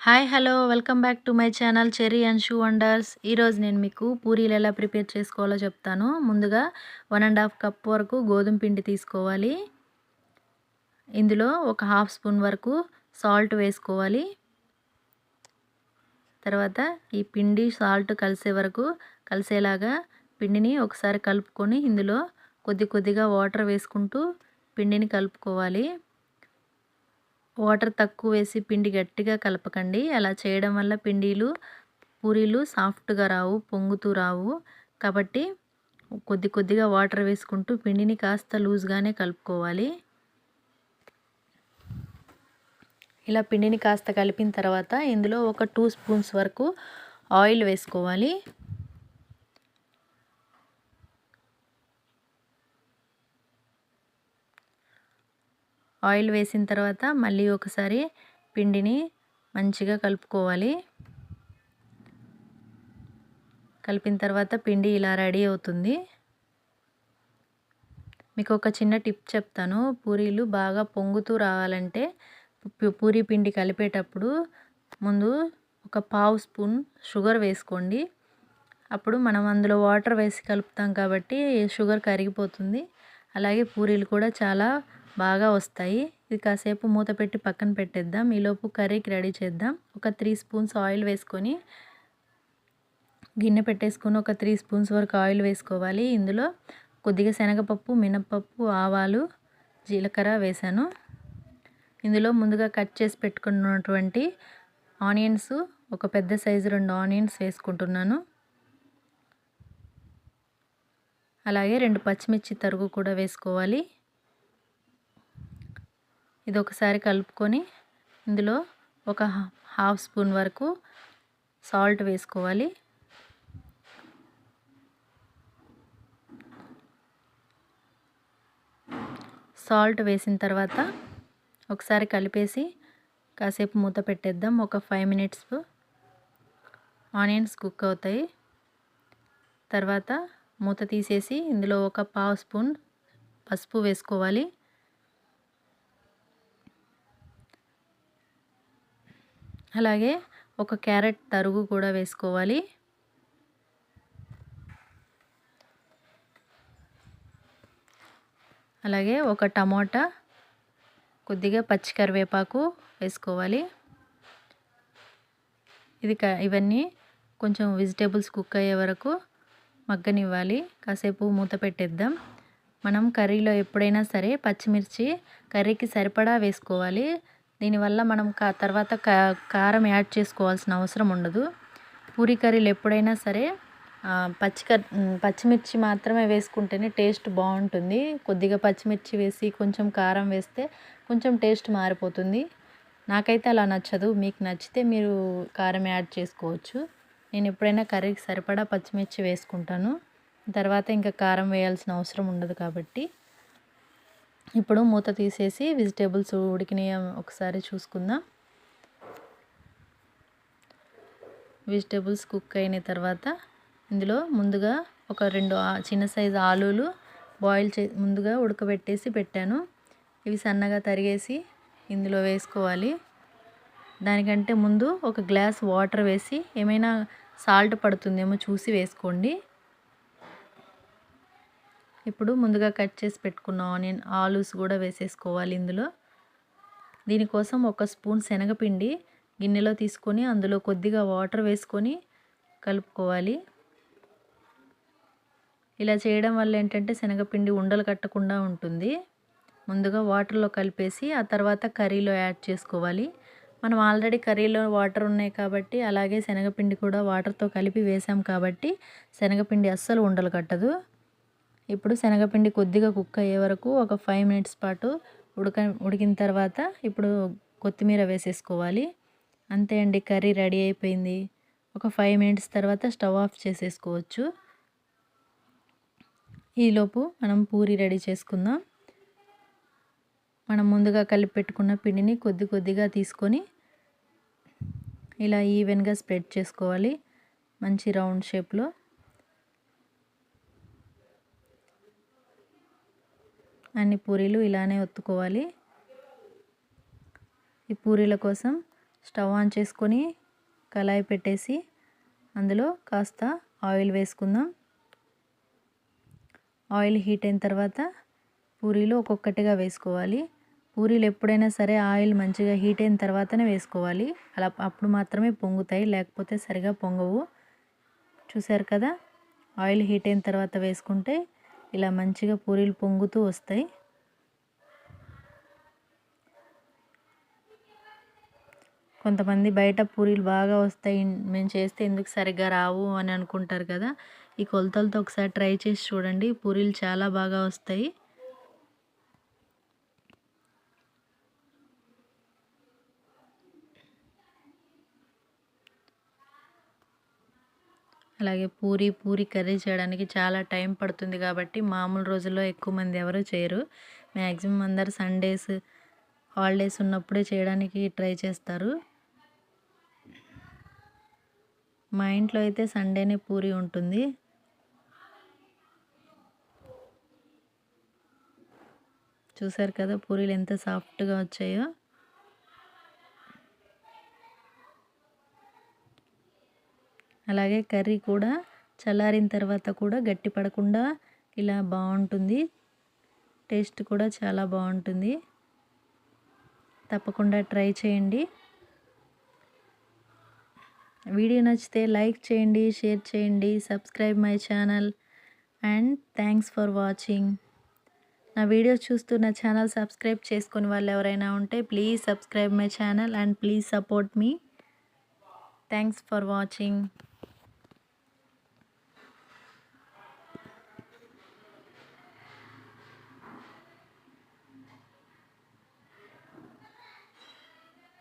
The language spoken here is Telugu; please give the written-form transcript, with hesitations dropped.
Hi hello welcome back to my channel cherry and shoe wonders. ఈరోజు నేను మీకు పూరీలు ఎలా ప్రిపేర్ చేసుకోవాలో చెప్తాను. ముందుగా 1.5 కప్ వరకు గోధుమ పిండి తీసుకోవాలి. ఇందులో ఒక హాఫ్ స్పూన్ వరకు సాల్ట్ వేసుకోవాలి. తర్వాత ఈ పిండి సాల్ట్ కలిసేలాగా పిండిని ఒకసారి కలుపుకొని ఇందులో కొద్దిగా వాటర్ వేసుకుంటూ పిండిని కలుపుకోవాలి. వాటర్ తక్కువ వేసి పిండి గట్టిగా కలపకండి. అలా చేయడం వల్ల పూరీలు సాఫ్ట్గా రావు, పొంగుతూ రావు. కాబట్టి కొద్దిగా వాటర్ వేసుకుంటూ పిండిని కాస్త లూజ్గానే కలుపుకోవాలి. ఇలా పిండిని కాస్త కలిపిన తర్వాత ఇందులో ఒక 2 స్పూన్స్ వరకు ఆయిల్ వేసుకోవాలి. ఆయిల్ వేసిన తర్వాత మళ్ళీ ఒకసారి పిండిని మంచిగా కలుపుకోవాలి. కలిపిన తర్వాత పిండి ఇలా రెడీ అవుతుంది. మీకు ఒక చిన్న టిప్ చెప్తాను. పూరీలు బాగా పొంగుతూ రావాలంటే పూరీ పిండి కలిపేటప్పుడు ముందు ఒక పావు స్పూన్ షుగర్ వేసుకోండి. అప్పుడు మనం అందులో వాటర్ వేసి కలుపుతాం కాబట్టి షుగర్ కరిగిపోతుంది. అలాగే పూరీలు కూడా చాలా బాగా వస్తాయి. ఇది కాసేపు మూత పెట్టి పక్కన పెట్టేద్దాం. ఈలోపు కర్రీకి రెడీ చేద్దాం. ఒక 3 స్పూన్స్ ఆయిల్ వేసుకొని గిన్నె పెట్టేసుకొని ఒక 3 స్పూన్స్ వరకు ఆయిల్ వేసుకోవాలి. ఇందులో కొద్దిగా శనగపప్పు, మినపప్పు, ఆవాలు, జీలకర్ర వేసాను. ఇందులో ముందుగా కట్ చేసి పెట్టుకున్నటువంటి ఆనియన్స్, ఒక పెద్ద సైజు 2 ఆనియన్స్ వేసుకుంటున్నాను. అలాగే 2 పచ్చిమిర్చి తరుగు కూడా వేసుకోవాలి. ఇది ఒకసారి కలుపుకొని ఇందులో ఒక హాఫ్ స్పూన్ వరకు సాల్ట్ వేసుకోవాలి. సాల్ట్ వేసిన తర్వాత ఒకసారి కలిపేసి కాసేపు మూత పెట్టేద్దాం. ఒక 5 మినిట్స్ ఆనియన్స్ కుక్ అవుతాయి. తర్వాత మూత తీసేసి ఇందులో ఒక పావు స్పూన్ పసుపు వేసుకోవాలి. అలాగే ఒక క్యారెట్ తరుగు కూడా వేసుకోవాలి. అలాగే ఒక టమోటా, కొద్దిగా పచ్చి కరివేపాకు వేసుకోవాలి. ఇవన్నీ కొంచెం వెజిటేబుల్స్ కుక్ అయ్యే వరకు మగ్గనివ్వాలి. కాసేపు మూత పెట్టేద్దాం. మనం కర్రీలో ఎప్పుడైనా సరే పచ్చిమిర్చి కర్రీకి సరిపడా వేసుకోవాలి. దీనివల్ల మనం తర్వాత కారం యాడ్ చేసుకోవాల్సిన అవసరం ఉండదు. పూరీ కర్రీలు ఎప్పుడైనా సరే పచ్చిమిర్చి మాత్రమే వేసుకుంటేనే టేస్ట్ బాగుంటుంది. కొద్దిగా పచ్చిమిర్చి వేసి కొంచెం కారం వేస్తే కొంచెం టేస్ట్ మారిపోతుంది. నాకైతే అలా నచ్చదు. మీకు నచ్చితే మీరు కారం యాడ్ చేసుకోవచ్చు. నేను ఎప్పుడైనా కర్రీకి సరిపడా పచ్చిమిర్చి వేసుకుంటాను. తర్వాత ఇంకా కారం వేయాల్సిన అవసరం ఉండదు కాబట్టి. ఇప్పుడు మూత తీసేసి వెజిటేబుల్స్ ఉడికినాయో ఒకసారి చూసుకుందాం. వెజిటేబుల్స్ కుక్ అయిన తర్వాత ఇందులో ముందుగా ఒక 2 చిన్న సైజు ఆలూలు ముందుగా ఉడకబెట్టేసి పెట్టాను. ఇవి సన్నగా తరిగేసి ఇందులో వేసుకోవాలి. దానికంటే ముందు ఒక గ్లాస్ వాటర్ వేసి ఏమైనా సాల్ట్ పడుతుందేమో చూసి వేసుకోండి. ఇప్పుడు ముందుగా కట్ చేసి పెట్టుకున్న ఆలూస్ కూడా వేసేసుకోవాలి ఇందులో. దీనికోసం ఒక స్పూన్ శనగపిండి గిన్నెలో తీసుకొని అందులో కొద్దిగా వాటర్ వేసుకొని కలుపుకోవాలి. ఇలా చేయడం వల్ల ఏంటంటే శనగపిండి ఉండలు కట్టకుండా ఉంటుంది. ముందుగా వాటర్లో కలిపేసి ఆ తర్వాత కర్రీలో యాడ్ చేసుకోవాలి. మనం ఆల్రెడీ కర్రీలో వాటర్ ఉన్నాయి కాబట్టి, అలాగే శనగపిండి కూడా వాటర్తో కలిపి వేసాం కాబట్టి శనగపిండి అస్సలు ఉండలు కట్టదు. ఇప్పుడు శనగపిండి కొద్దిగా కుక్ అయ్యే వరకు ఒక 5 మినిట్స్ పాటు ఉడికిన తర్వాత ఇప్పుడు కొత్తిమీర వేసేసుకోవాలి. అంతే అండి, కర్రీ రెడీ అయిపోయింది. ఒక 5 మినిట్స్ తర్వాత స్టవ్ ఆఫ్ చేసేసుకోవచ్చు. ఈలోపు మనం పూరీ రెడీ చేసుకుందాం. మనం ముందుగా కలిపి పెట్టుకున్న పిండిని కొద్దిగా తీసుకొని ఇలా ఈవెన్గా స్ప్రెడ్ చేసుకోవాలి. మంచి రౌండ్ షేప్లో. అన్ని పూరీలు ఇలానే ఒత్తుకోవాలి. ఈ పూరీల కోసం స్టవ్ ఆన్ చేసుకొని కళాయి పెట్టేసి అందులో కాస్త ఆయిల్ వేసుకుందాం. ఆయిల్ హీట్ అయిన తర్వాత పూరీలు ఒక్కొక్కటిగా వేసుకోవాలి. పూరీలు ఎప్పుడైనా సరే ఆయిల్ మంచిగా హీట్ అయిన తర్వాతనే వేసుకోవాలి. అప్పుడు మాత్రమే పొంగుతాయి, లేకపోతే సరిగా పొంగవు. చూసారు కదా, ఆయిల్ హీట్ అయిన తర్వాత వేసుకుంటే ఇలా మంచిగా పూరీలు పొంగుతూ వస్తాయి. కొంతమంది బయట పూరీలు బాగా వస్తాయి, మేము చేస్తే ఎందుకు సరిగ్గా రావు అని అనుకుంటారు కదా. ఈ కొలతలతో ఒకసారి ట్రై చేసి చూడండి, పూరీలు చాలా బాగా వస్తాయి. అలాగే పూరీ కర్రీ చేయడానికి చాలా టైం పడుతుంది కాబట్టి మామూలు రోజుల్లో ఎక్కువ మంది ఎవరు చేయరు. మ్యాక్సిమం అందరు సండేస్, హాలిడేస్ ఉన్నప్పుడే చేయడానికి ట్రై చేస్తారు. మా ఇంట్లో అయితే సండేనే పూరీ ఉంటుంది. చూసారు కదా పూరీలు ఎంత సాఫ్ట్గా వచ్చాయో. అలాగే కర్రీ కూడా చల్లారిన తర్వాత కూడా గట్టి పడకుండా ఇలా బాగుంటుంది. టేస్ట్ కూడా చాలా బాగుంటుంది. తప్పకుండా ట్రై చేయండి. వీడియో నచ్చితే లైక్ చేయండి, షేర్ చేయండి, subscribe my channel and thanks for watching. నా వీడియోస్ చూస్తూ నా ఛానల్ సబ్స్క్రైబ్ చేసుకుని వాళ్ళు ఎవరైనా ఉంటే please subscribe my channel and please support me. Thanks for watching.